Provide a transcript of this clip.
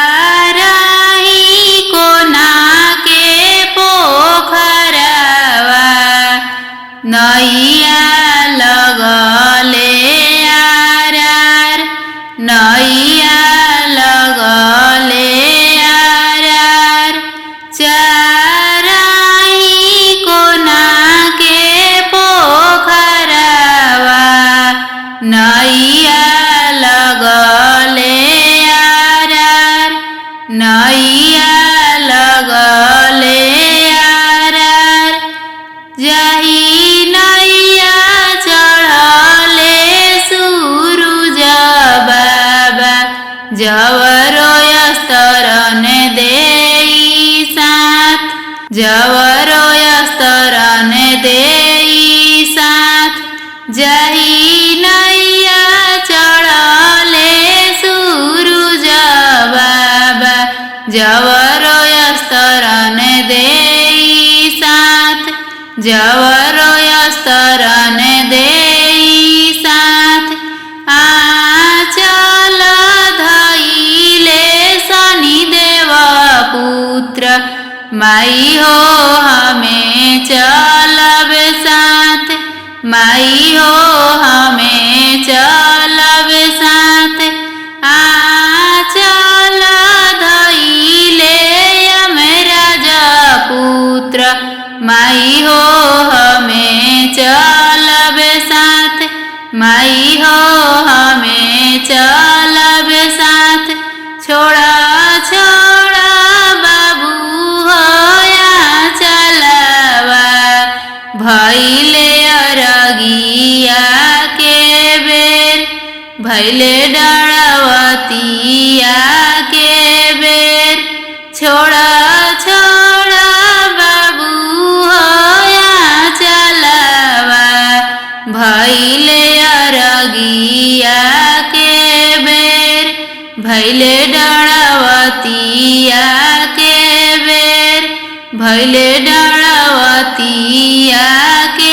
चाराही कोना के पोखरवा नैया लगले आरार नैया लगले आरार चाराही कोना के पोखरवा नैया लगले आरार नैया लगले आरार जाही नैया चढ़ले सूरुज बाबा जवरो स्तरन देई साथ जवरो स्तरन देई साथ जाही नैया चढ़ले सूरुज बाबा जवरो स्तरन देई साथ जवरो स्तरन देई साथ आचल धैले शनिदेव पुत्र माई हो हमें चलब साथ माई हो हमें चलब साथ आचल धैले यमराज पुत्र माई हो हमें चलब साथ माई हो हमें चलब साथ छोड़ा छोड़ा बाबू होया चलवा भैले अरगिया के बेर भैले डरवतिया के बेर छोड़ा छोड़ा बाबू होया चलवा भैले अरगिया के बेर भैले डरवतिया के बेर भैले डरवतिया के